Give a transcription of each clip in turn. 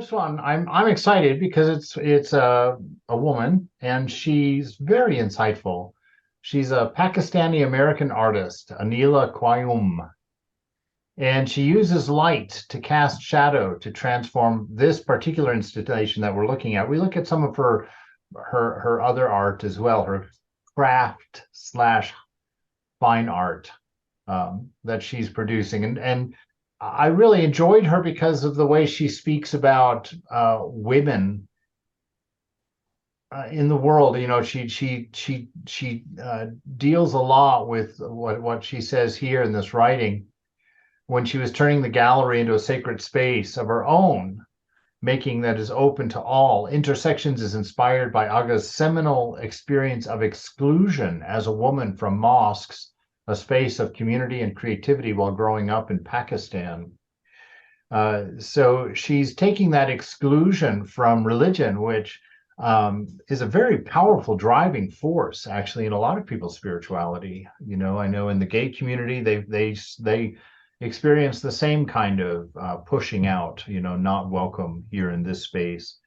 First one, I'm excited because it's a woman and she's very insightful. She's a Pakistani American artist, Anila Qayyum, and she uses light to cast shadow to transform this particular installation that we're looking at. We look at some of her other art as well, her craft slash fine art that she's producing, and I really enjoyed her because of the way she speaks about women in the world. You know, she deals a lot with what she says here in this writing when she was turning the gallery into a sacred space of her own, making that is open to all. Intersections is inspired by Aga's seminal experience of exclusion as a woman from mosques, a space of community and creativity while growing up in Pakistan. So she's taking that exclusion from religion, which is a very powerful driving force, actually, in a lot of people's spirituality. You know, I know in the gay community, they experience the same kind of pushing out. You know, not welcome here in this space.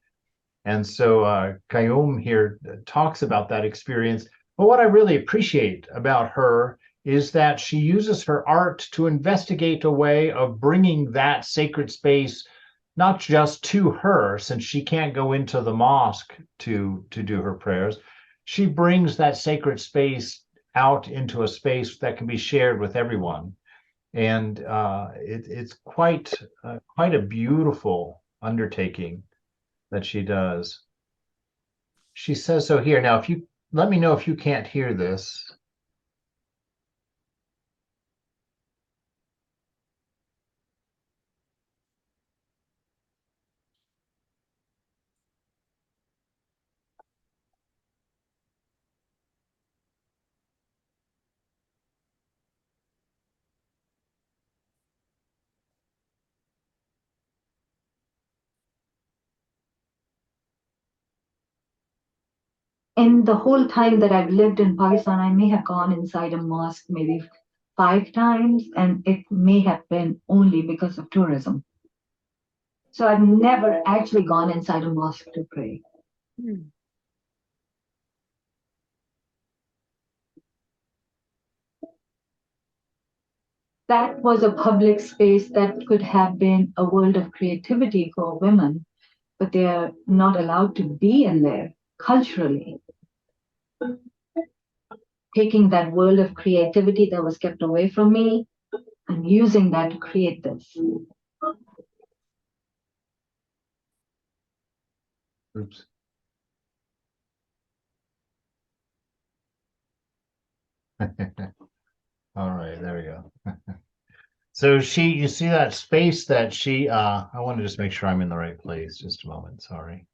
And so Kayum here talks about that experience. But what I really appreciate about her is that she uses her art to investigate a way of bringing that sacred space not just to her, since she can't go into the mosque to do her prayers. She brings that sacred space out into a space that can be shared with everyone, and it's quite a beautiful undertaking that she does. She says so here. Now, if you let me know if you can't hear this. In the whole time that I've lived in Pakistan, I may have gone inside a mosque maybe 5 times, and it may have been only because of tourism. So I've never actually gone inside a mosque to pray. That was a public space that could have been a world of creativity for women, but they are not allowed to be in there culturally, taking that world of creativity that was kept away from me and using that to create this. Oops. All right, there we go. So you see that space that I want to just make sure I'm in the right place. Just a moment, sorry.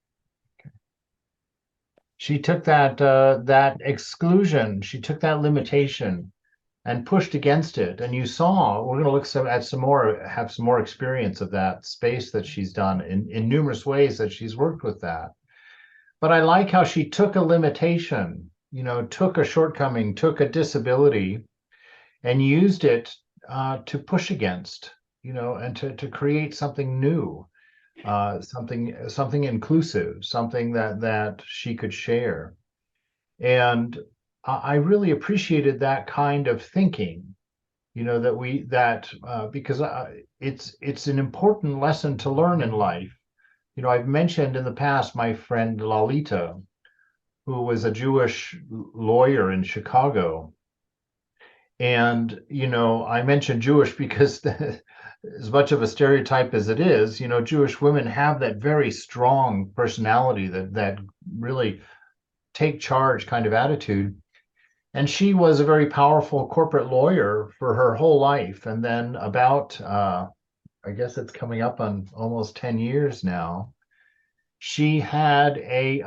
She took that exclusion, she took that limitation and pushed against it. And you saw, we're going to at some more, have some more experience of that space that she's done in numerous ways that she's worked with that. But I like how she took a limitation, you know, took a shortcoming, took a disability, and used it to push against, you know, and to create something new, something inclusive, something that she could share. And I really appreciated that kind of thinking, you know, because it's an important lesson to learn in life. You know, I've mentioned in the past my friend Lalita, who was a Jewish lawyer in Chicago. And, you know, I mentioned Jewish because as much of a stereotype as it is, you know, Jewish women have that very strong personality that really take charge kind of attitude. And she was a very powerful corporate lawyer for her whole life. And then about, I guess it's coming up on almost 10 years now, she had a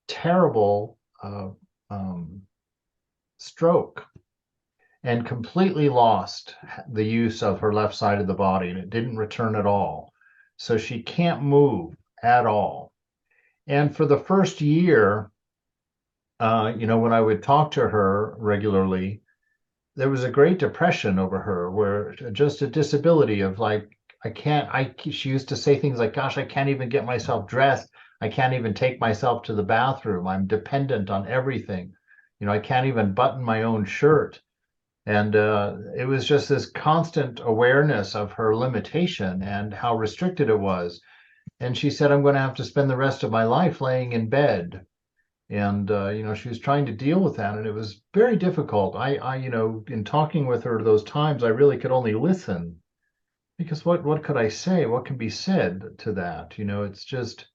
terrible stroke and completely lost the use of her left side of the body, and it didn't return at all. So she can't move at all. And for the first year, you know, when I would talk to her regularly, there was a great depression over her, where just a disability of like she used to say things like, gosh, I can't even get myself dressed. I can't even take myself to the bathroom. I'm dependent on everything. I can't even button my own shirt. And it was just this constant awareness of her limitation and how restricted it was. And she said, I'm going to have to spend the rest of my life laying in bed. And, she was trying to deal with that. And it was very difficult. In talking with her those times, I really could only listen because what could I say? What can be said to that? It's just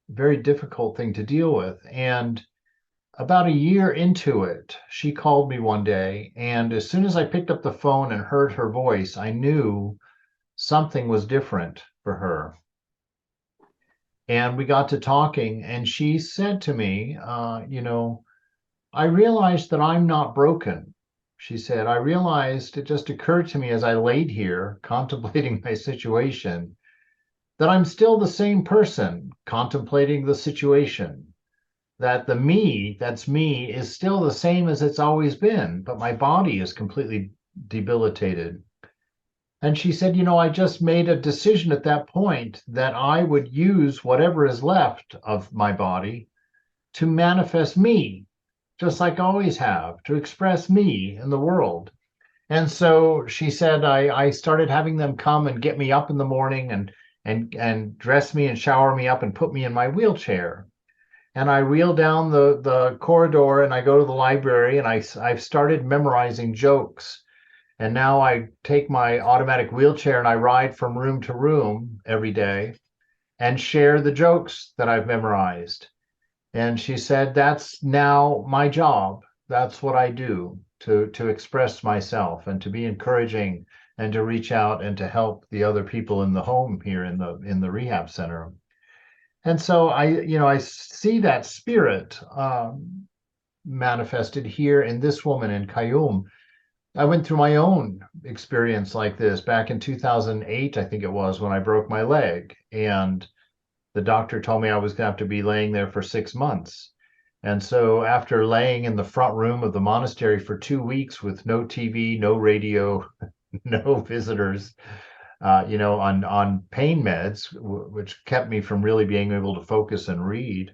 a very difficult thing to deal with. And about a year into it, she called me one day, and as soon as I picked up the phone and heard her voice, I knew something was different for her. And we got to talking, and she said to me, I realized that I'm not broken. She said, I realized it just occurred to me as I laid here contemplating my situation that I'm still the same person contemplating the situation, that the me that's me is still the same as it's always been, but my body is completely debilitated. And she said, I just made a decision at that point that I would use whatever is left of my body to manifest me, just like I always have, to express me in the world. And so she said, I started having them come and get me up in the morning and dress me and shower me up and put me in my wheelchair. And I wheel down the corridor and I go to the library and I've started memorizing jokes. And now I take my automatic wheelchair and I ride from room to room every day and share the jokes that I've memorized. And she said, that's now my job. That's what I do to express myself and to be encouraging and to reach out and to help the other people in the home here in the rehab center. And so I see that spirit manifested here in this woman in Kayum. I went through my own experience like this back in 2008, I think it was, when I broke my leg. And the doctor told me I was going to have to be laying there for 6 months. And so after laying in the front room of the monastery for 2 weeks with no TV, no radio, no visitors, on pain meds, which kept me from really being able to focus and read.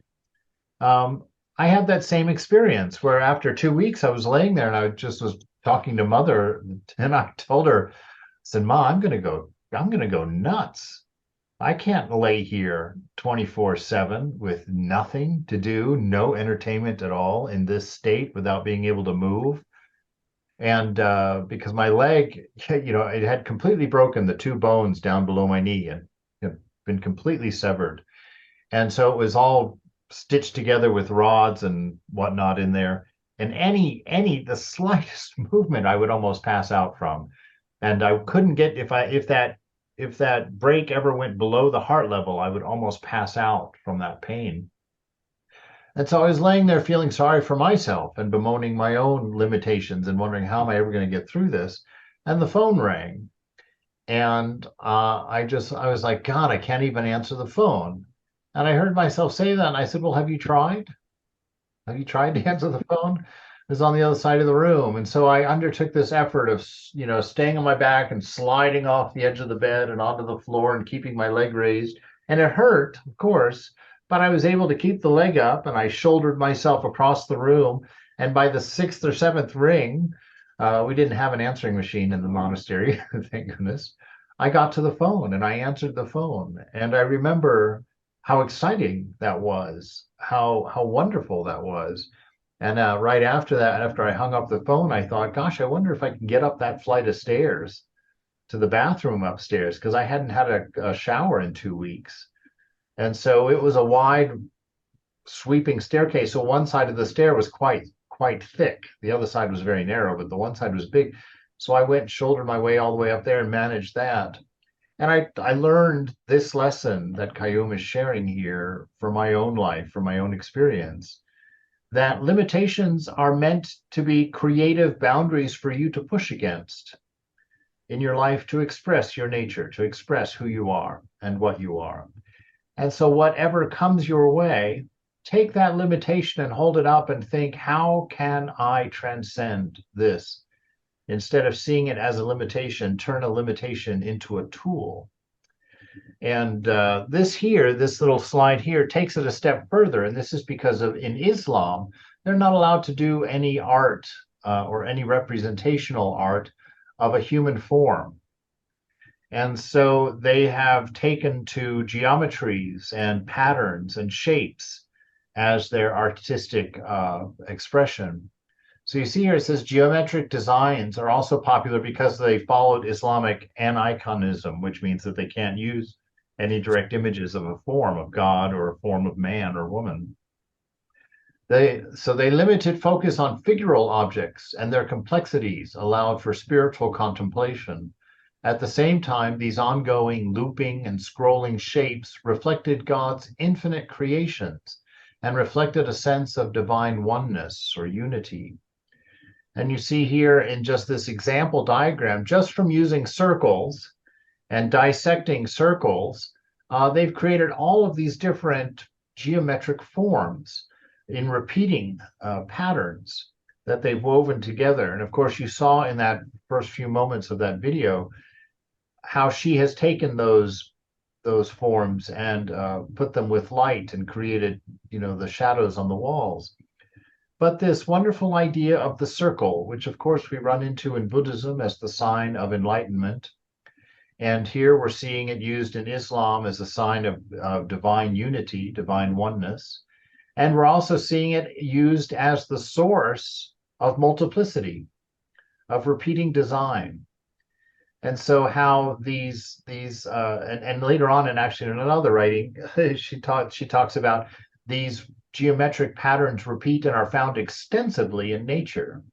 I had that same experience where after 2 weeks I was laying there and I just was talking to mother and I told her, I said, Ma, I'm going to go nuts. I can't lay here 24/7 with nothing to do, no entertainment at all in this state without being able to move. And because my leg, it had completely broken the two bones down below my knee and had been completely severed. And so it was all stitched together with rods and whatnot in there. And the slightest movement I would almost pass out from. And I couldn't get if that break ever went below the heart level, I would almost pass out from that pain. And so I was laying there feeling sorry for myself and bemoaning my own limitations and wondering how am I ever going to get through this. And the phone rang. And I was like, God, I can't even answer the phone. And I heard myself say that. And I said, well, have you tried? Have you tried to answer the phone? It was on the other side of the room. And so I undertook this effort of, staying on my back and sliding off the edge of the bed and onto the floor and keeping my leg raised. And it hurt, of course, but I was able to keep the leg up and I shouldered myself across the room. And by the sixth or seventh ring, we didn't have an answering machine in the monastery, thank goodness. I got to the phone and I answered the phone. And I remember how exciting that was, how wonderful that was. And right after that, after I hung up the phone, I thought, gosh, I wonder if I can get up that flight of stairs to the bathroom upstairs because I hadn't had a shower in 2 weeks. And so it was a wide, sweeping staircase. So one side of the stair was quite thick. The other side was very narrow, but the one side was big. So I went and shouldered my way all the way up there and managed that. And I learned this lesson that Kayum is sharing here for my own life, for my own experience, that limitations are meant to be creative boundaries for you to push against in your life to express your nature, to express who you are and what you are. And so whatever comes your way, take that limitation and hold it up and think, how can I transcend this? Instead of seeing it as a limitation, turn a limitation into a tool And this little slide here takes it a step further. And this is because in Islam, they're not allowed to do any art or any representational art of a human form. And so they have taken to geometries and patterns and shapes as their artistic expression. So you see here it says geometric designs are also popular because they followed Islamic aniconism, which means that they can't use any direct images of a form of God or a form of man or woman. So they limited focus on figural objects, and their complexities allowed for spiritual contemplation. At the same time, these ongoing looping and scrolling shapes reflected God's infinite creations and reflected a sense of divine oneness or unity. And you see here in just this example diagram, just from using circles and dissecting circles, they've created all of these different geometric forms in repeating patterns that they've woven together. And of course, you saw in that first few moments of that video how she has taken those forms and put them with light and created, the shadows on the walls. But this wonderful idea of the circle, which of course we run into in Buddhism as the sign of enlightenment, and here we're seeing it used in Islam as a sign of divine unity, divine oneness. And we're also seeing it used as the source of multiplicity, of repeating design. And so how and later on, and actually in another writing, she talks about these geometric patterns repeat and are found extensively in nature.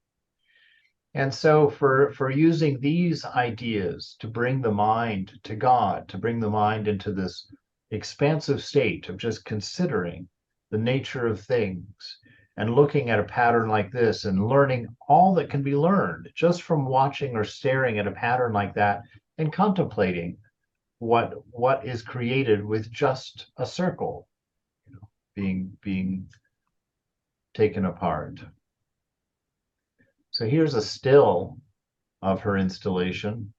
And so for using these ideas to bring the mind to God, to bring the mind into this expansive state of just considering the nature of things and looking at a pattern like this and learning all that can be learned just from watching or staring at a pattern like that and contemplating what is created with just a circle, being taken apart. So here's a still of her installation.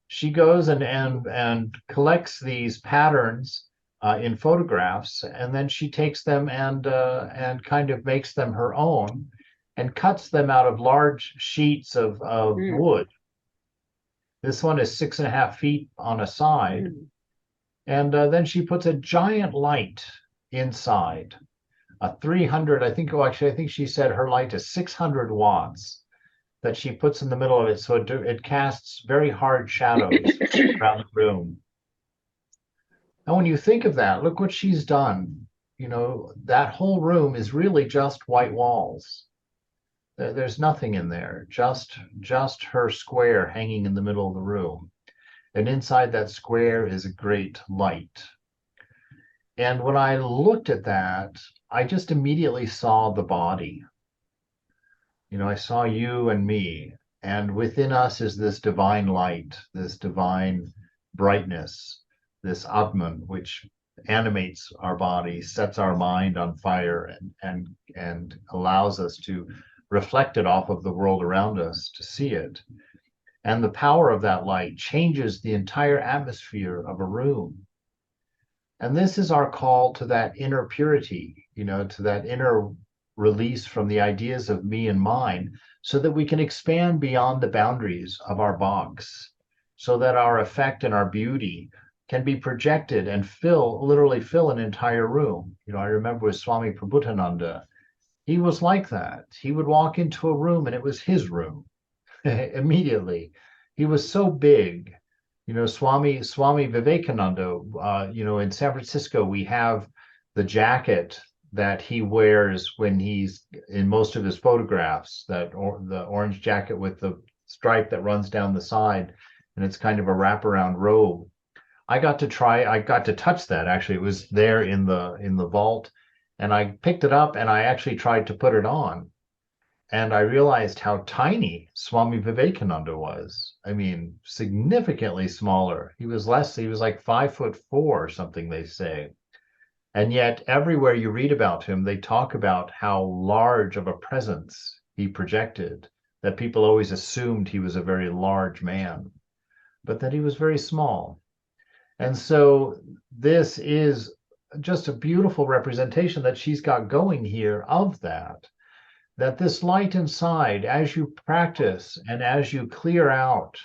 She goes and collects these patterns in photographs, and then she takes them and kind of makes them her own and cuts them out of large sheets of wood. This one is 6.5 feet on a side. And then she puts a giant light inside, a 300, I think she said her light is 600 watts that she puts in the middle of it. So it casts very hard shadows around the room. And when you think of that, look what she's done. That whole room is really just white walls. There's nothing in there, just her square hanging in the middle of the room. And inside that square is a great light. And when I looked at that, I just immediately saw the body. I saw you and me, and within us is this divine light, this divine brightness, this Atman, which animates our body, sets our mind on fire, and allows us to reflect it off of the world around us to see it. And the power of that light changes the entire atmosphere of a room. And this is our call to that inner purity, to that inner release from the ideas of me and mine, so that we can expand beyond the boundaries of our box, so that our effect and our beauty can be projected and literally fill an entire room. I remember with Swami Prabhutananda, he was like that. He would walk into a room and it was his room immediately. He was so big. Swami Vivekananda, in San Francisco, we have the jacket that he wears when he's in most of his photographs, the orange jacket with the stripe that runs down the side, and it's kind of a wraparound robe. I got to touch that. Actually, it was there in the vault, and I picked it up and I actually tried to put it on. And I realized how tiny Swami Vivekananda was. I mean, significantly smaller. He was like 5'4" or something, they say. And yet everywhere you read about him, they talk about how large of a presence he projected, that people always assumed he was a very large man, but that he was very small. And so this is just a beautiful representation that she's got going here of that. That this light inside, as you practice and as you clear out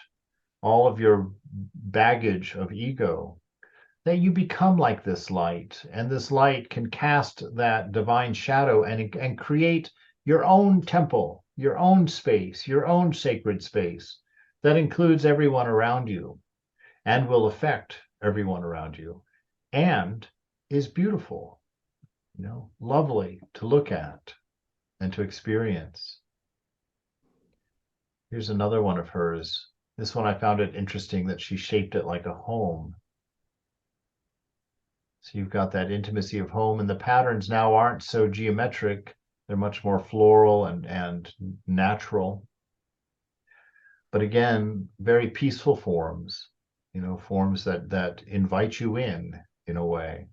all of your baggage of ego, that you become like this light, and this light can cast that divine shadow and create your own temple, your own space, your own sacred space that includes everyone around you and will affect everyone around you and is beautiful, lovely to look at and to experience. Here's another one of hers. This one, I found it interesting that she shaped it like a home. So you've got that intimacy of home, and the patterns now aren't so geometric. They're much more floral and natural. But again, very peaceful forms, forms that invite you in a way,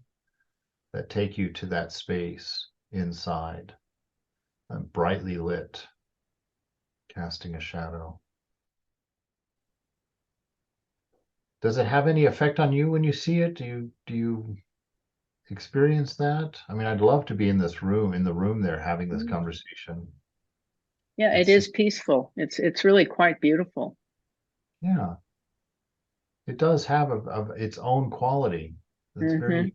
that take you to that space inside, and brightly lit, casting a shadow. Does it have any effect on you when you see it? Do you experience that? I mean, I'd love to be in the room there having this conversation. Yeah, it It's is just, peaceful. It's really quite beautiful. yeah, it does have its own quality. It's Hmm. very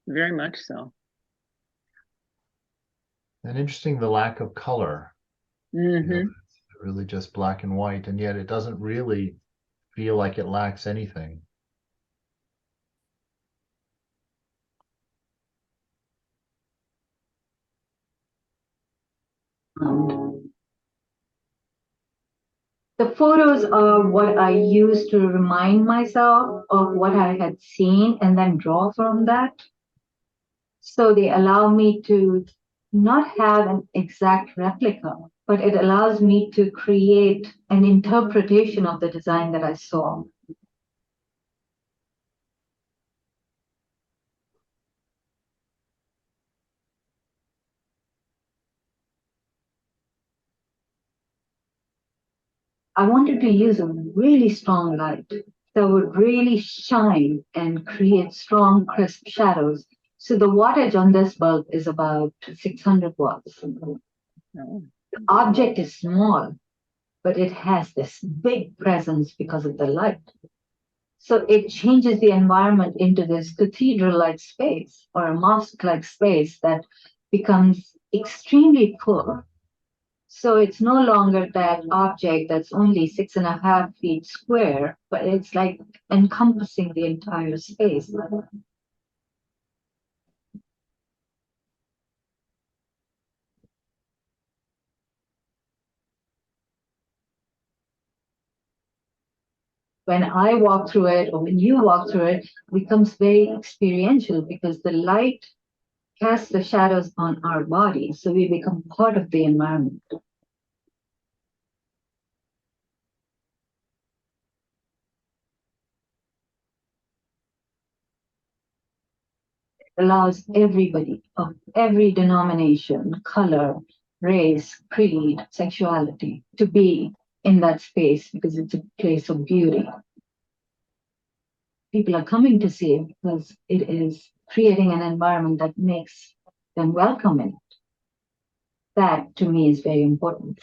Very much so. and interesting, the lack of color. Hmm. It's really just black and white, and yet it doesn't really feel like it lacks anything. The photos are what I use to remind myself of what I had seen and then draw from that. So they allow me to not have an exact replica, but it allows me to create an interpretation of the design that I saw. I wanted to use a really strong light that would really shine and create strong, crisp shadows. So the wattage on this bulb is about 600 watts. The Oh. object is small, but it has this big presence because of the light. So it changes the environment into this cathedral like space or a mosque like space that becomes extremely full. So it's no longer that object that's only 6.5 feet square, but it's like encompassing the entire space. When I walk through it or when you walk through it, it becomes very experiential because the light casts the shadows on our body. So we become part of the environment. Allows everybody of every denomination, color, race, creed, sexuality to be in that space because it's a place of beauty. People are coming to see it because it is creating an environment that makes them welcome in it. That to me is very important.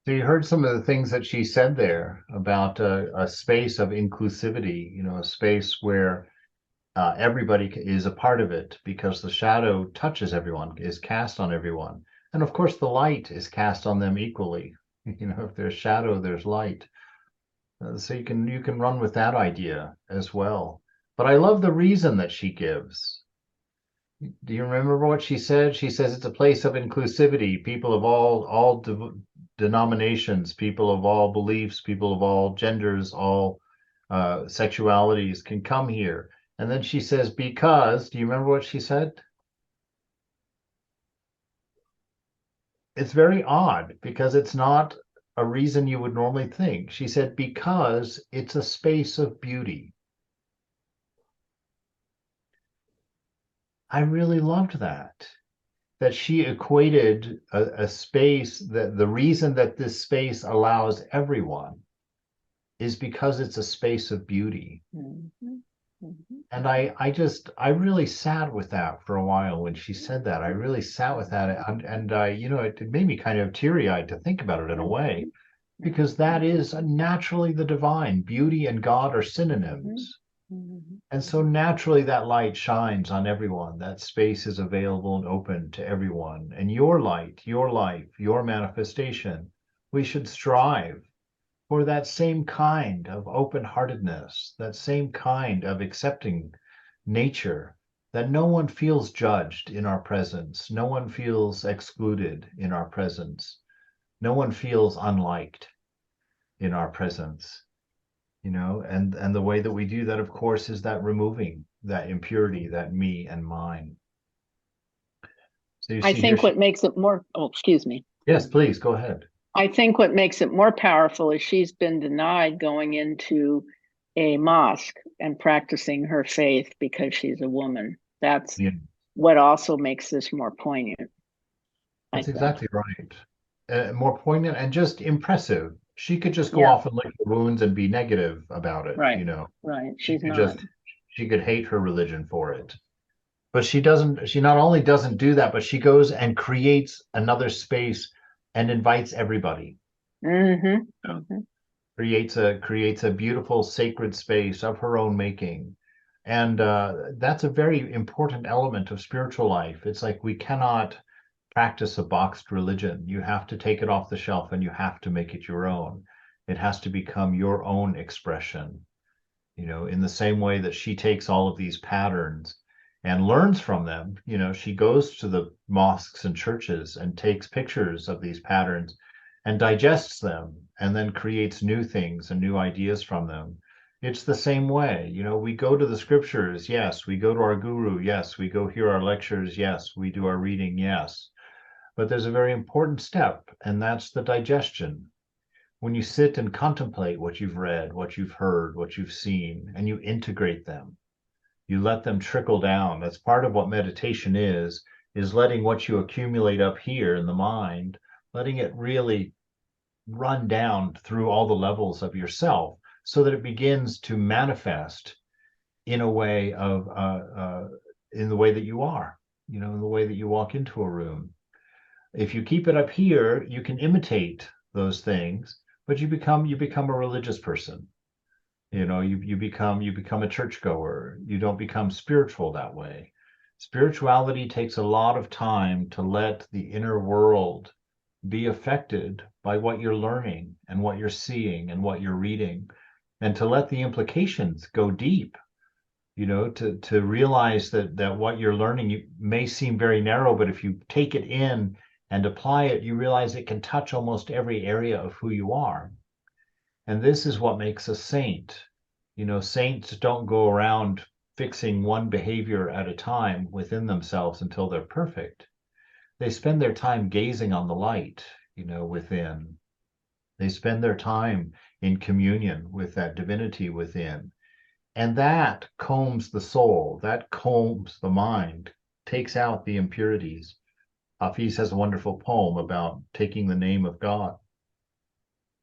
So you heard some of the things that she said there about a space of inclusivity, a space where everybody is a part of it because the shadow touches everyone, is cast on everyone. And of course, the light is cast on them equally. If there's shadow, there's light. So you can run with that idea as well. But I love the reason that she gives. Do you remember what she said? She says it's a place of inclusivity. People of all denominations, people of all beliefs, people of all genders, all sexualities can come here. And then she says, because, do you remember what she said? It's very odd because it's not a reason you would normally think. She said, because it's a space of beauty. I really loved that she equated a space, that the reason that this space allows everyone is because it's a space of beauty. Mhm. Mhm. And I really sat with that for a while when she said that. I really sat with that, and it made me kind of teary-eyed to think about it in a way, because that is naturally the divine. Beauty and God are Mhm. synonyms. Mhm. And so naturally that light shines on everyone. That space is available and open to everyone. And your light, your life, your manifestation, we should strive for that same kind of open-heartedness, that same kind of accepting nature, that no one feels judged in our presence, no one feels excluded in our presence, no one feels unliked in our presence, and the way that we do that, of course, is that removing that impurity, that me and mine. So you I see here, think what makes it more, oh, excuse me. yes, please go ahead. I think what makes it more powerful is she's been denied going into a mosque and practicing her faith because she's a woman. That's Yeah, what also makes this more poignant, I that's think. exactly right. More poignant and just impressive. She could just go Yeah, off and lick her wounds and be negative about it, right, right. She She's could not. just, she could hate her religion for it. But she doesn't, she not only doesn't do that, but she goes and creates another space and invites everybody. Mm-hmm. Mm-hmm. Creates a beautiful sacred space of her own making. And that's a very important element of spiritual life. It's like we cannot practice a boxed religion. You have to take it off the shelf and you have to make it your own. It has to become your own expression, in the same way that she takes all of these patterns and learns from them. She goes to the mosques and churches and takes pictures of these patterns and digests them and then creates new things and new ideas from them. It's the same way. We go to the scriptures, yes. We go to our guru, yes. We go hear our lectures, yes. We do our reading, yes. But there's a very important step, and that's the digestion. When you sit and contemplate what you've read, what you've heard, what you've seen, and you integrate them, you let them trickle down. That's part of what meditation is letting what you accumulate up here in the mind, letting it really run down through all the levels of yourself so that it begins to manifest in a way of, in the way that you are, in the way that you walk into a room. If you keep it up here, you can imitate those things, but you become a religious person. You become a churchgoer. You don't become spiritual that way. Spirituality takes a lot of time to let the inner world be affected by what you're learning and what you're seeing and what you're reading, and to let the implications go deep, to realize that what you're learning may seem very narrow, but if you take it in and apply it, you realize it can touch almost every area of who you are. And this is what makes a saint. Saints don't go around fixing one behavior at a time within themselves until they're perfect. They spend their time gazing on the light, within. They spend their time in communion with that divinity within. And that combs the soul, that combs the mind, takes out the impurities. Hafiz has a wonderful poem about taking the name of God.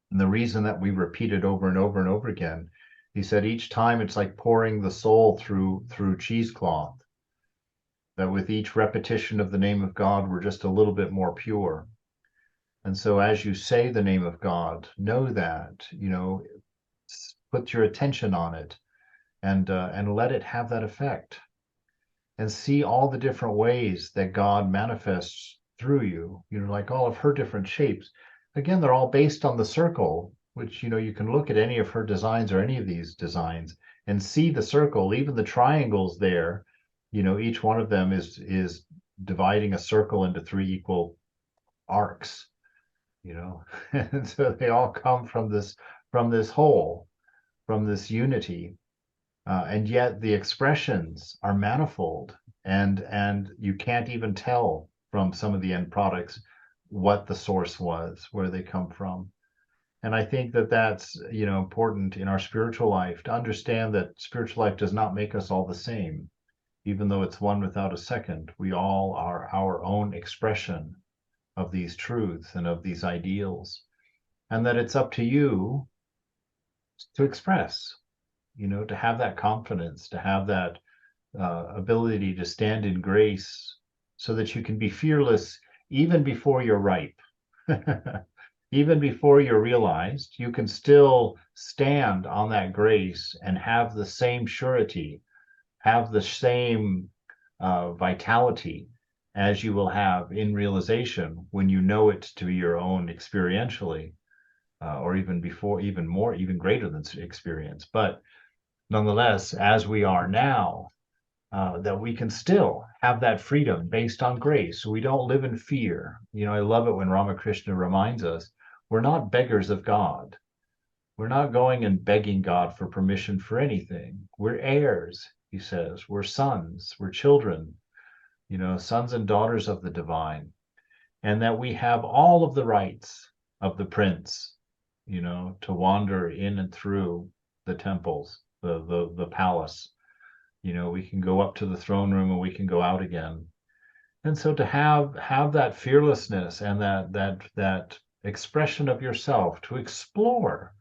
And the reason that we repeat it over and over and over again, he said each time it's like pouring the soul through cheesecloth, that with each repetition of the name of God, we're just a little bit more pure. And so as you say the name of God, know that, put your attention on it and let it have that effect. And see all the different ways that God manifests through you, like all of her different shapes. Again, they're all based on the circle, which, you can look at any of her designs or any of these designs and see the circle, even the triangles there, each one of them is dividing a circle into three equal arcs, and so they all come from this whole, from this unity. And yet the expressions are manifold, and you can't even tell from some of the end products what the source was, where they come from. And I think that that's important in our spiritual life, to understand that spiritual life does not make us all the same. even though it's one without a second. We all are our own expression of these truths and of these ideals, and that it's up to you to express, to have that confidence, to have that ability to stand in grace so that you can be fearless even before you're ripe. Even before you're realized, you can still stand on that grace and have the same surety, have the same vitality as you will have in realization when you know it to be your own experientially, or even before, even more, even greater than experience. But nonetheless, as we are now, that we can still have that freedom based on grace. So we don't live in fear. I love it when Ramakrishna reminds us, we're not beggars of God. We're not going and begging God for permission for anything. We're heirs, he says. We're sons, we're children, sons and daughters of the divine. And that we have all of the rights of the prince, to wander in and through the temples, the palace. We can go up to the throne room and we can go out again. And so to have that fearlessness and that expression of yourself, to explore,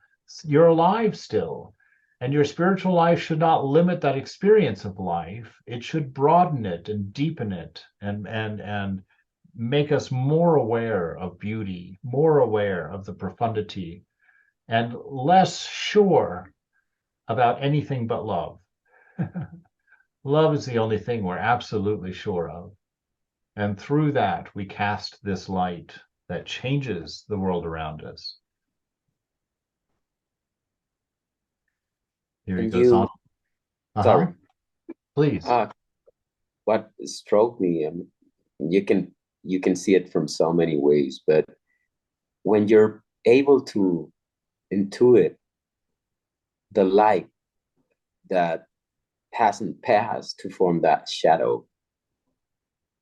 you're alive still. And your spiritual life should not limit that experience of life. It should broaden it and deepen it and make us more aware of beauty, more aware of the profundity, and less sure about anything but love. Love is the only thing we're absolutely sure of. And through that, we cast this light that changes the world around us. Here he And goes on. sorry, Please. what struck me, you can see it from so many ways, but when you're able to intuit the light that hasn't passed to form that shadow,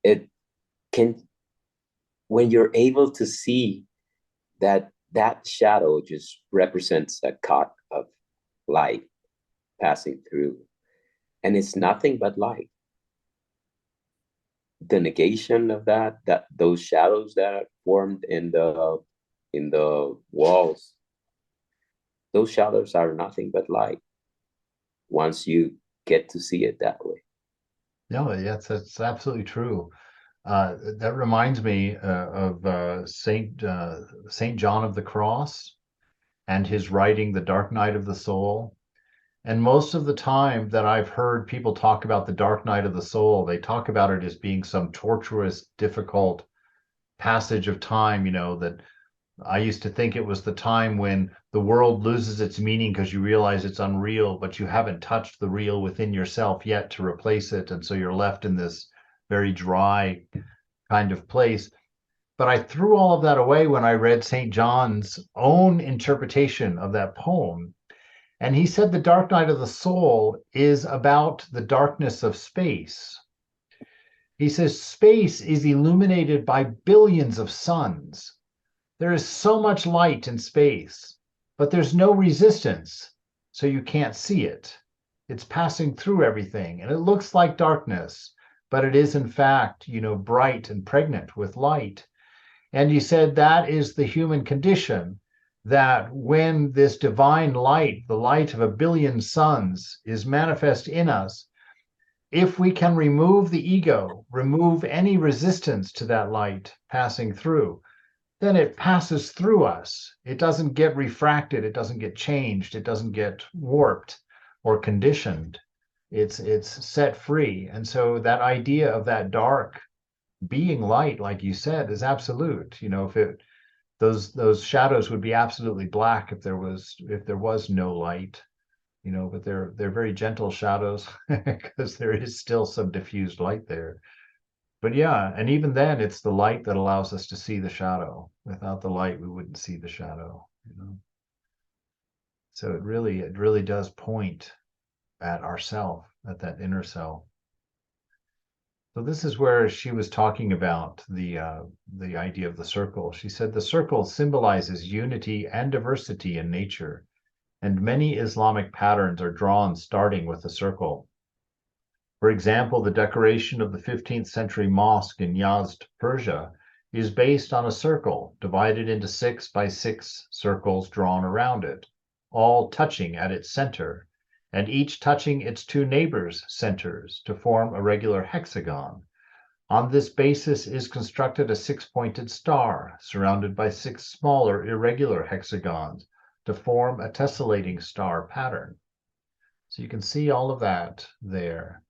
it can, when you're able to see that that shadow just represents a cut of light passing through, and it's nothing but light. The negation of that those shadows that are formed in the walls, those shadows are nothing but light once you get to see it that way. No, yes, that's absolutely true. That reminds me of Saint John of the Cross and his writing, The Dark Night of the Soul. And most of the time that I've heard people talk about the dark night of the soul, they talk about it as being some tortuous, difficult passage of time, that I used to think it was the time when the world loses its meaning because you realize it's unreal, but you haven't touched the real within yourself yet to replace it. And so you're left in this very dry kind of place. But I threw all of that away when I read St. John's own interpretation of that poem. And he said the dark night of the soul is about the darkness of space. He says space is illuminated by billions of suns. There is so much light in space, but there's no resistance, so you can't see it. It's passing through everything, and it looks like darkness, but it is in fact, bright and pregnant with light. And he said that is the human condition, that when this divine light, the light of a billion suns, is manifest in us, if we can remove the ego, remove any resistance to that light passing through, then it passes through us. It doesn't get refracted, it doesn't get changed, it doesn't get warped or conditioned. It's set free. And so that idea of that dark being light, like you said, is absolute. If those shadows would be absolutely black if there was no light, but they're very gentle shadows because there is still some diffused light there. But yeah, and even then it's the light that allows us to see the shadow. Without the light we wouldn't see the shadow. So it really does point at ourself, at that inner self. So this is where she was talking about the idea of the circle. She said the circle symbolizes unity and diversity in nature, and many Islamic patterns are drawn starting with the circle. For example, the decoration of the 15th century mosque in Yazd, Persia, is based on a circle divided into 6 by 6 circles drawn around it, all touching at its center, and each touching its 2 neighbors' centers to form a regular hexagon. On this basis is constructed a 6-pointed star surrounded by 6 smaller irregular hexagons to form a tessellating star pattern. So you can see all of that there.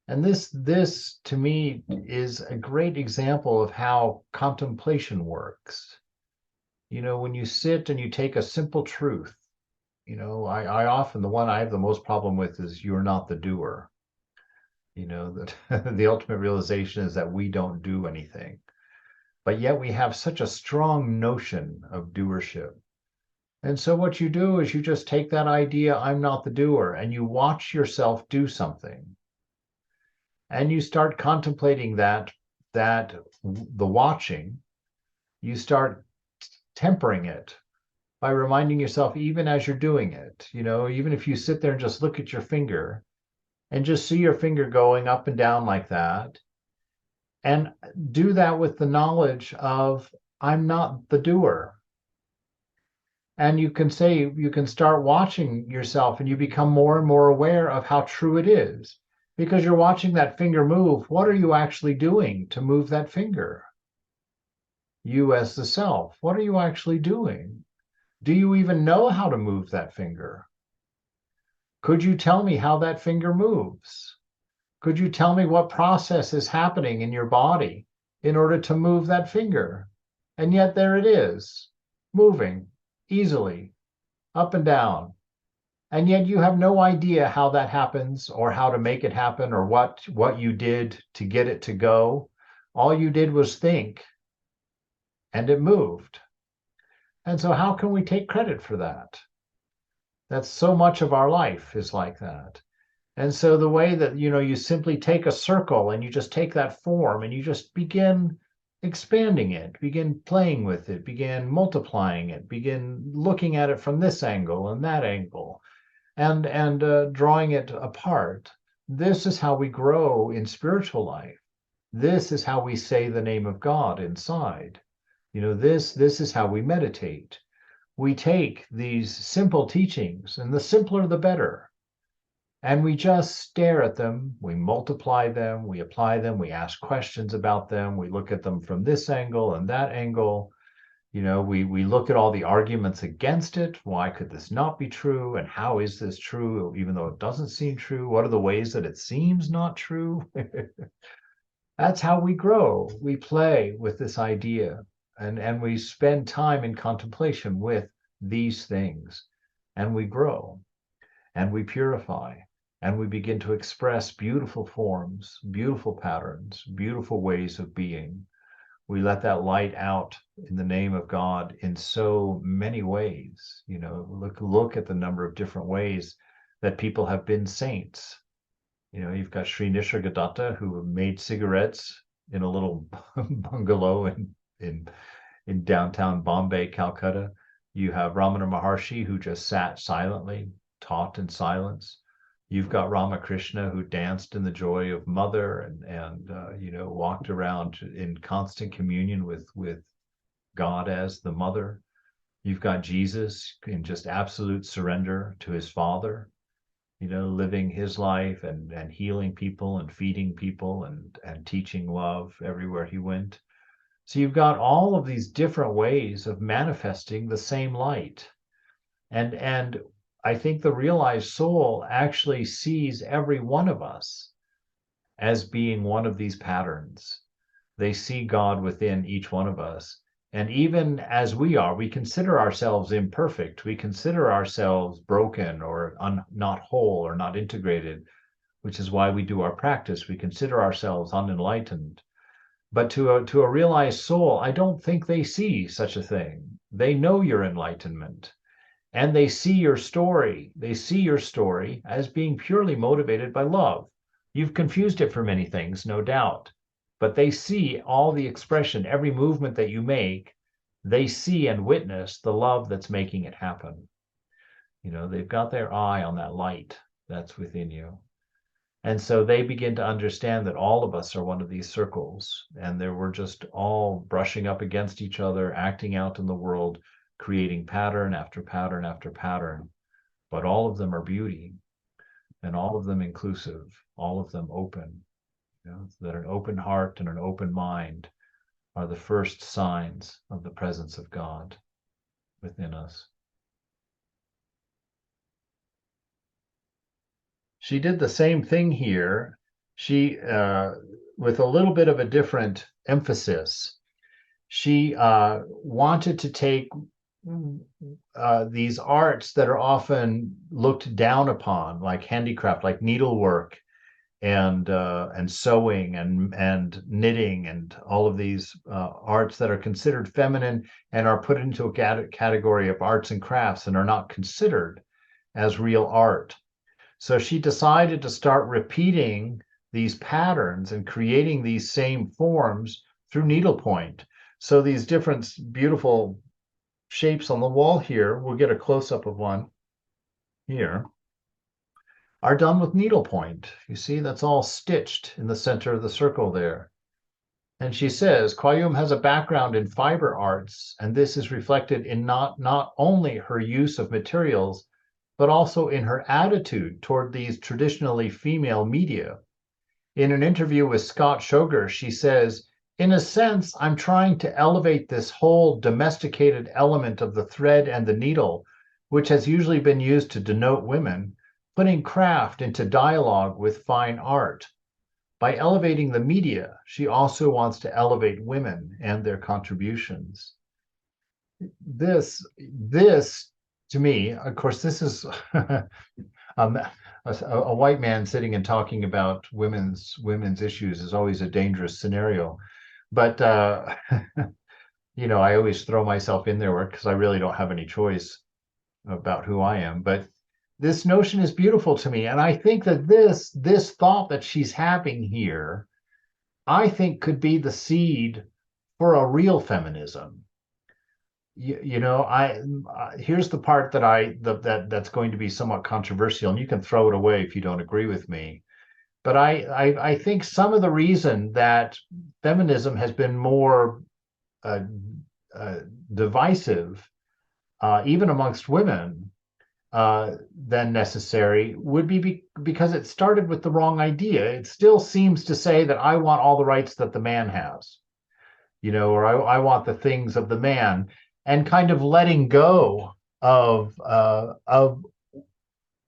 And this to me is a great example of how contemplation works. You know, when you sit and you take a simple truth, you know, I often, the one I have the most problem with is you're not the doer. You know, that the ultimate realization is that we don't do anything. But yet we have such a strong notion of doership. And so what you do is you just take that idea, I'm not the doer, and you watch yourself do something. And you start contemplating that the watching, you start tempering it by reminding yourself, even as you're doing it, you know, even if you sit there and just look at your finger and just see your finger going up and down like that, and do that with the knowledge of, I'm not the doer. And you can start watching yourself and you become more and more aware of how true it is. Because you're watching that finger move, what are you actually doing to move that finger? You as the self, what are you actually doing? Do you even know how to move that finger? Could you tell me how that finger moves? Could you tell me what process is happening in your body in order to move that finger? And yet there it is, moving easily up and down. And yet you have no idea how that happens or how to make it happen or what you did to get it to go. All you did was think and it moved. And so how can we take credit for that? That's so much of our life is like that. And so the way that, you know, you simply take a circle and you just take that form and you just begin expanding it, begin playing with it, begin multiplying it, begin looking at it from this angle and that angle, and drawing it apart. This is how we grow in spiritual life. This is how we say the name of God inside. You know, this is how we meditate. We take these simple teachings, and the simpler the better, and we just stare at them, we multiply them, we apply them, we ask questions about them, we look at them from this angle and that angle. You know, we look at all the arguments against it. Why could this not be true? And how is this true, even though it doesn't seem true? What are the ways that it seems not true? That's how we grow. We play with this idea, and we spend time in contemplation with these things, and we grow, and we purify, and we begin to express beautiful forms, beautiful patterns, beautiful ways of being. We let that light out in the name of God in so many ways. You know, look at the number of different ways that people have been saints. You know, you've got Sri Nisargadatta, who made cigarettes in a little bungalow in downtown Bombay, Calcutta. You have Ramana Maharshi, who just sat silently, taught in silence. You've got Ramakrishna, who danced in the joy of mother and you know, walked around in constant communion with God as the mother. You've got Jesus in just absolute surrender to his Father, you know, living his life and healing people and feeding people and teaching love everywhere he went. So you've got all of these different ways of manifesting the same light. And I think the realized soul actually sees every one of us as being one of these patterns. They see God within each one of us. And even as we are, we consider ourselves imperfect. We consider ourselves broken or not whole or not integrated, which is why we do our practice. We consider ourselves unenlightened. But to a realized soul, I don't think they see such a thing. They know your enlightenment. And they see your story. They see your story as being purely motivated by love. You've confused it for many things, no doubt, but they see all the expression, every movement that you make, they see and witness the love that's making it happen. You know, they've got their eye on that light that's within you. And so they begin to understand that all of us are one of these circles, and they were just all brushing up against each other, acting out in the world, creating pattern after pattern after pattern. But all of them are beauty, and all of them inclusive, all of them open. That an open heart and an open mind are the first signs of the presence of God within us. She did the same thing here. She, with a little bit of a different emphasis, she wanted to take these arts that are often looked down upon, like handicraft, like needlework and sewing and knitting and all of these arts that are considered feminine and are put into a category of arts and crafts and are not considered as real art. So she decided to start repeating these patterns and creating these same forms through needlepoint. So these different beautiful shapes on the wall here, we'll get a close-up of one here, are done with needlepoint. You see, that's all stitched in the center of the circle there. And she says, Kwayum has a background in fiber arts, and this is reflected in not only her use of materials, but also in her attitude toward these traditionally female media. In an interview with Scott Shoger, she says, in a sense, I'm trying to elevate this whole domesticated element of the thread and the needle, which has usually been used to denote women, putting craft into dialogue with fine art. By elevating the media, she also wants to elevate women and their contributions. This to me, of course, this is a white man sitting and talking about women's issues is always a dangerous scenario. But I always throw myself in there because I really don't have any choice about who I am. But this notion is beautiful to me, and I think that this thought that she's having here, I think, could be the seed for a real feminism. Here's the part that's going to be somewhat controversial, and you can throw it away if you don't agree with me. But I think some of the reason that feminism has been more divisive, even amongst women, than necessary, would be because it started with the wrong idea. It still seems to say that I want all the rights that the man has, or I want the things of the man, and kind of letting go of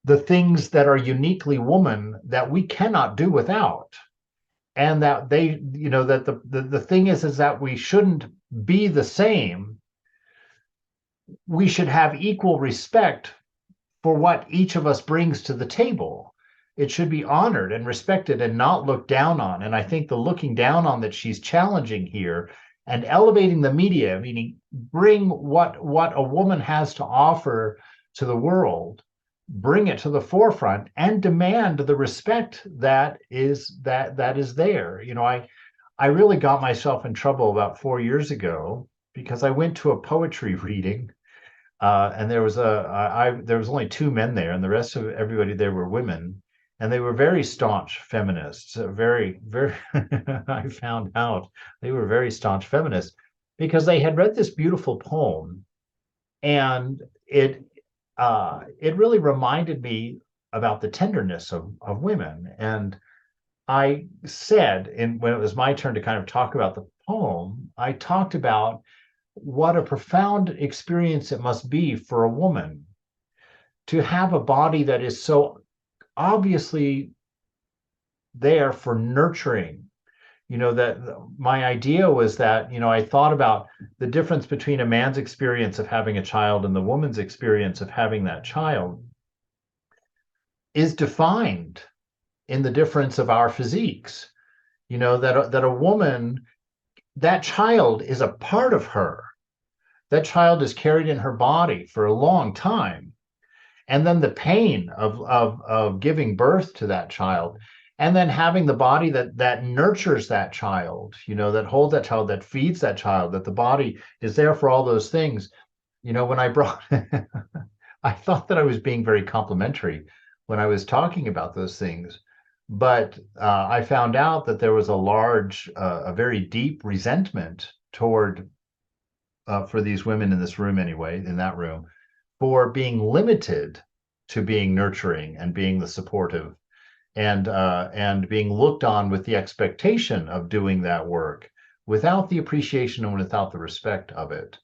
the things that are uniquely woman that we cannot do without. And that that the thing is that we shouldn't be the same. We should have equal respect for what each of us brings to the table. It should be honored and respected and not looked down on. And I think the looking down on that she's challenging here and elevating the media, meaning bring what a woman has to offer to the world, bring it to the forefront and demand the respect that is there. I really got myself in trouble about 4 years ago because I went to a poetry reading. And there was only 2 men there, and the rest of everybody there were women, and they were very staunch feminists. Very, very. I found out they were very staunch feminists because they had read this beautiful poem, and it really reminded me about the tenderness of women. And I said, when it was my turn to kind of talk about the poem, I talked about what a profound experience it must be for a woman to have a body that is so obviously there for nurturing. That my idea was that, I thought about the difference between a man's experience of having a child and the woman's experience of having that child is defined in the difference of our physiques. That a woman, that child is a part of her. That child is carried in her body for a long time. And then the pain of giving birth to that child, and then having the body that nurtures that child, that holds that child, that feeds that child, that the body is there for all those things. When I brought, I thought that I was being very complimentary when I was talking about those things. But I found out that there was a very deep resentment toward, for these women in this room anyway, in that room, for being limited to being nurturing and being the supportive, and being looked on with the expectation of doing that work without the appreciation and without the respect of it.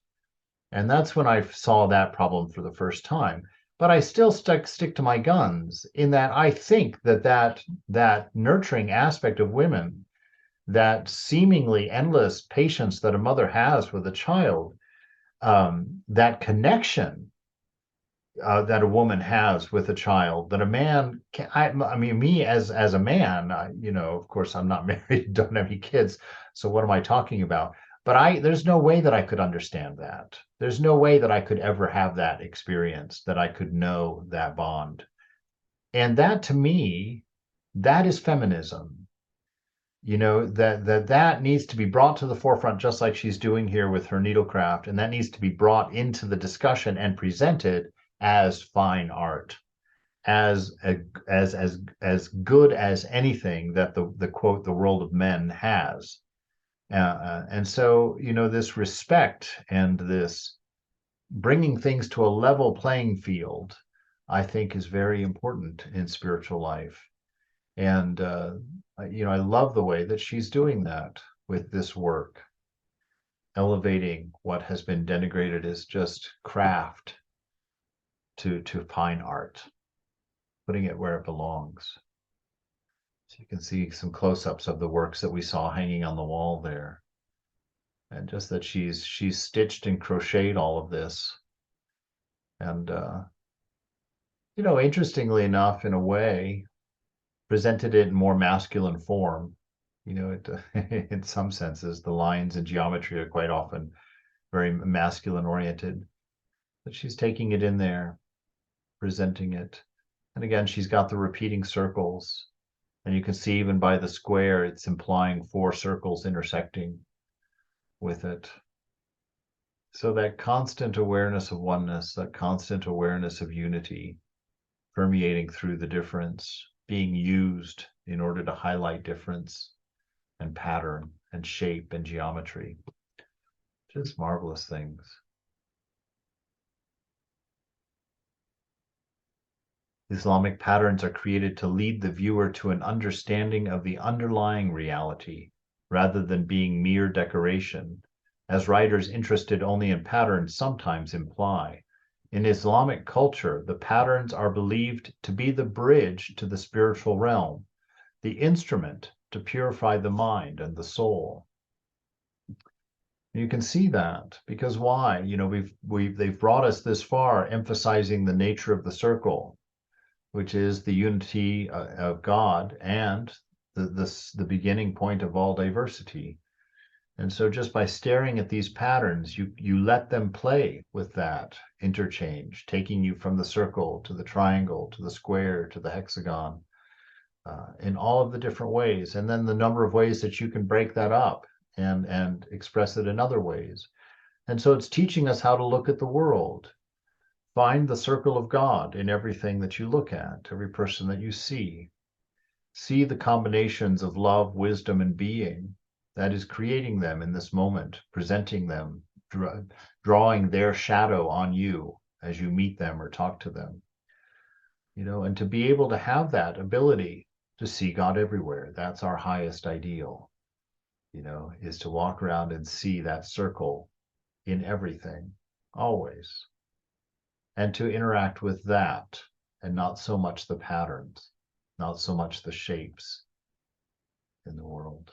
And that's when I saw that problem for the first time. But I still stick to my guns in that I think that nurturing aspect of women, that seemingly endless patience that a mother has with a child, that connection that a woman has with a child, that a man can, I mean, me as a man, of course, I'm not married, don't have any kids, so what am I talking about? But there's no way that I could understand that. There's no way that I could ever have that experience, that I could know that bond. And that, to me, that is feminism. That needs to be brought to the forefront, just like she's doing here with her needlecraft, and that needs to be brought into the discussion and presented as fine art, as good as anything that the quote, the world of men has. And so, this respect and this bringing things to a level playing field, I think, is very important in spiritual life. And I love the way that she's doing that with this work, elevating what has been denigrated as just craft to fine art, putting it where it belongs. So you can see some close-ups of the works that we saw hanging on the wall there. And just that she's stitched and crocheted all of this. And interestingly enough, in a way, presented it in more masculine form. In some senses, the lines and geometry are quite often very masculine oriented, but she's taking it in there, presenting it. And again, she's got the repeating circles, and you can see even by the square, it's implying 4 circles intersecting with it. So that constant awareness of oneness, that constant awareness of unity, permeating through the difference, being used in order to highlight difference and pattern and shape and geometry. Just marvelous things. Islamic patterns are created to lead the viewer to an understanding of the underlying reality, rather than being mere decoration, as writers interested only in patterns sometimes imply. In Islamic culture, the patterns are believed to be the bridge to the spiritual realm, the instrument to purify the mind and the soul. You can see that because why? They've brought us this far, emphasizing the nature of the circle, which is the unity of God and the beginning point of all diversity. And so just by staring at these patterns, you let them play with that interchange, taking you from the circle to the triangle, to the square, to the hexagon, in all of the different ways. And then the number of ways that you can break that up and express it in other ways. And so it's teaching us how to look at the world. Find the circle of God in everything that you look at, every person that you see. See the combinations of love, wisdom, and being that is creating them in this moment, presenting them, drawing their shadow on you as you meet them or talk to them. And to be able to have that ability to see God everywhere, that's our highest ideal, is to walk around and see that circle in everything, always. And to interact with that and not so much the patterns, not so much the shapes in the world.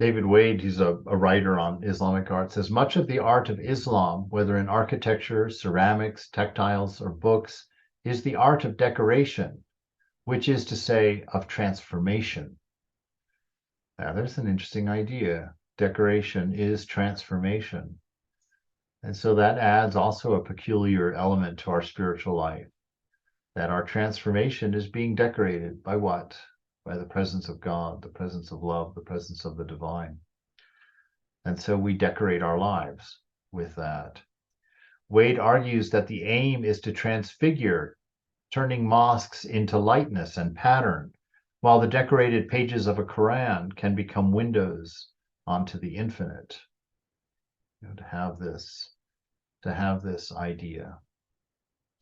David Wade, he's a writer on Islamic art, says much of the art of Islam, whether in architecture, ceramics, textiles, or books, is the art of decoration, which is to say, of transformation. Now, there's an interesting idea. Decoration is transformation. And so that adds also a peculiar element to our spiritual life, that our transformation is being decorated by what? By the presence of God, the presence of love, the presence of the divine. And so we decorate our lives with that. Wade argues that the aim is to transfigure, turning mosques into lightness and pattern, while the decorated pages of a Quran can become windows onto the infinite. To have this idea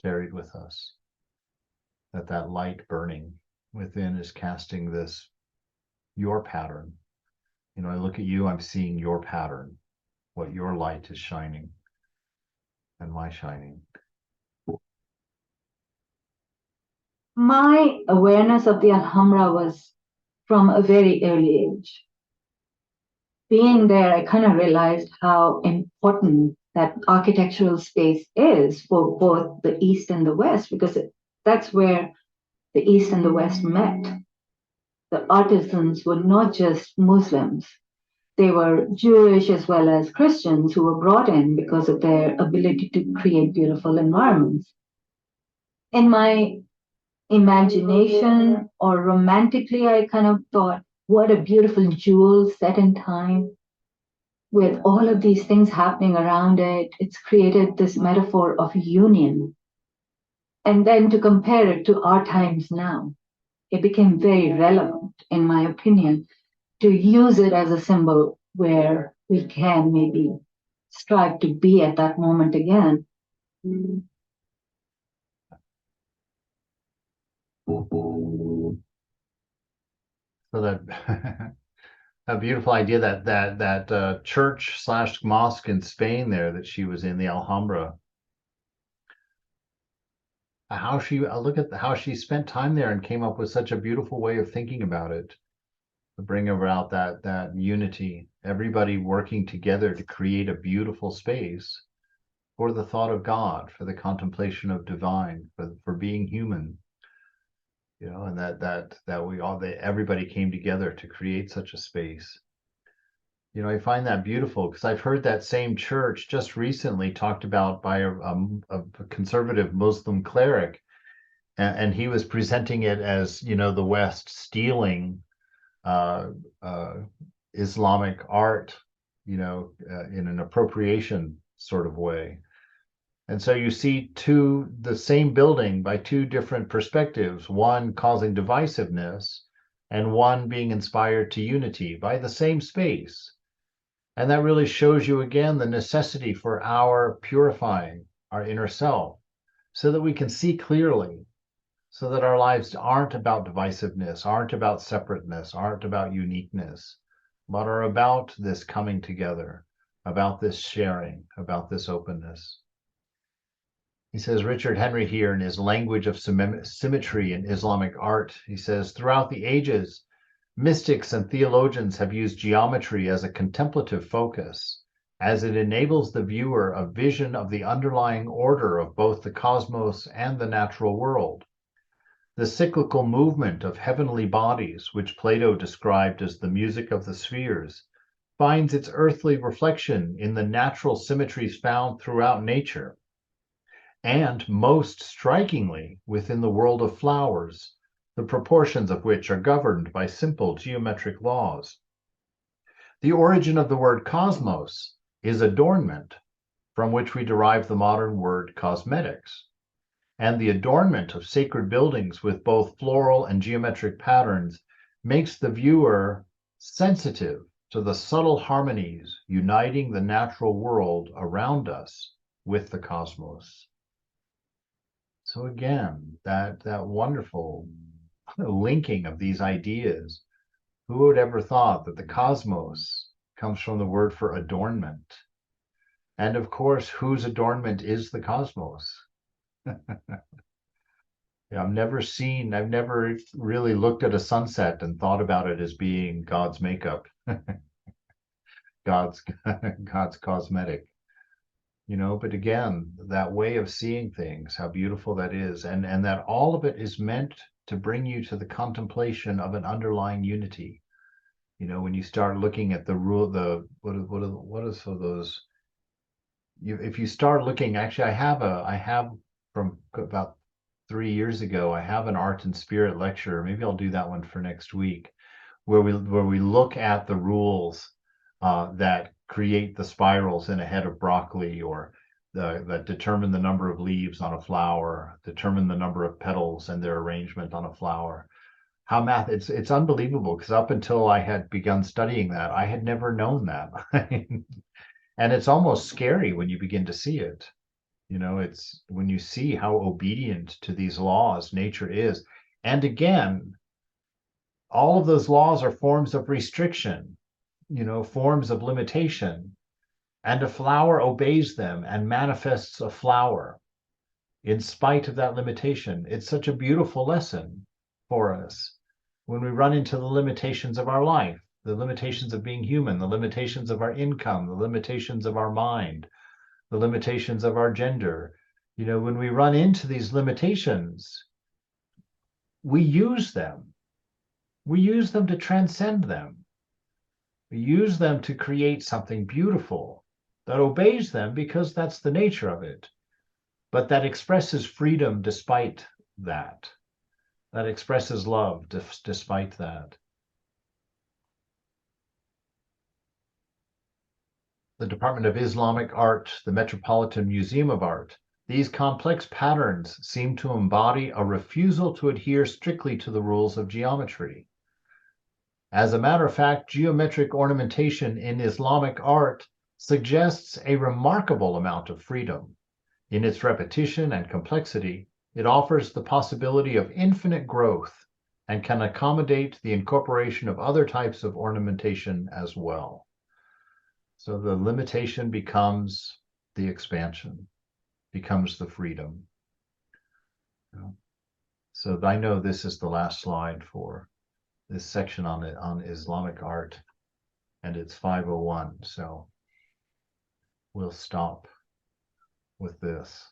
carried with us, that light burning within is casting your pattern. I look at you, I'm seeing your pattern, what your light is shining, and my shining. My awareness of the Alhambra was from a very early age. Being there, I kind of realized how important that architectural space is for both the East and the West, because that's where the East and the West met. The artisans were not just Muslims. They were Jewish as well as Christians who were brought in because of their ability to create beautiful environments. In my imagination or romantically, I kind of thought, what a beautiful jewel set in time with all of these things happening around it. It's created this metaphor of union. And then to compare it to our times now, it became very relevant, in my opinion, to use it as a symbol where we can maybe strive to be at that moment again. So that a beautiful idea that church / mosque in Spain there that she was in, the Alhambra. Look at how she spent time there and came up with such a beautiful way of thinking about it, to bring about that unity, everybody working together to create a beautiful space for the thought of God, for the contemplation of divine, for being human. And everybody came together to create such a space. I find that beautiful because I've heard that same church just recently talked about by a conservative Muslim cleric, and he was presenting it as, the West stealing Islamic art, in an appropriation sort of way. And so you see the same building by two different perspectives, one causing divisiveness and one being inspired to unity by the same space. And that really shows you again the necessity for our purifying our inner self so that we can see clearly, so that our lives aren't about divisiveness, aren't about separateness, aren't about uniqueness, but are about this coming together, about this sharing, about this openness. He says, Richard Henry here in his Language of Symmetry in Islamic Art, he says, throughout the ages, mystics and theologians have used geometry as a contemplative focus, as it enables the viewer a vision of the underlying order of both the cosmos and the natural world. The cyclical movement of heavenly bodies, which Plato described as the music of the spheres, finds its earthly reflection in the natural symmetries found throughout nature, and most strikingly within the world of flowers, the proportions of which are governed by simple geometric laws. The origin of the word cosmos is adornment, from which we derive the modern word cosmetics. And the adornment of sacred buildings with both floral and geometric patterns makes the viewer sensitive to the subtle harmonies uniting the natural world around us with the cosmos. So again, that wonderful linking of these ideas. Who would ever thought that the cosmos comes from the word for adornment? And of course, whose adornment is the cosmos? I've never really looked at a sunset and thought about it as being God's makeup, God's cosmetic. But again, that way of seeing things, how beautiful that is, and that all of it is meant to bring you to the contemplation of an underlying unity. When you start looking at the rule, what is those? If you start looking, actually, I have from about 3 years ago, I have an art and spirit lecture. Maybe I'll do that one for next week, where we look at the rules that create the spirals in a head of broccoli, or that determine the number of leaves on a flower, determine the number of petals and their arrangement on a flower. How it's unbelievable, because up until I had begun studying that, I had never known that. And it's almost scary when you begin to see it. It's when you see how obedient to these laws nature is. And again, all of those laws are forms of restriction, forms of limitation. And a flower obeys them and manifests a flower in spite of that limitation. It's such a beautiful lesson for us when we run into the limitations of our life, the limitations of being human, the limitations of our income, the limitations of our mind, the limitations of our gender. When we run into these limitations, we use them. We use them to transcend them. We use them to create something beautiful that obeys them because that's the nature of it, but that expresses freedom despite that. That expresses love despite that. The Department of Islamic Art, the Metropolitan Museum of Art, these complex patterns seem to embody a refusal to adhere strictly to the rules of geometry. As a matter of fact, geometric ornamentation in Islamic art suggests a remarkable amount of freedom. In its repetition and complexity, it offers the possibility of infinite growth and can accommodate the incorporation of other types of ornamentation as well. So the limitation becomes the expansion, becomes the freedom. So I know this is the last slide for this section on Islamic art, and it's 5:01, so we'll stop with this.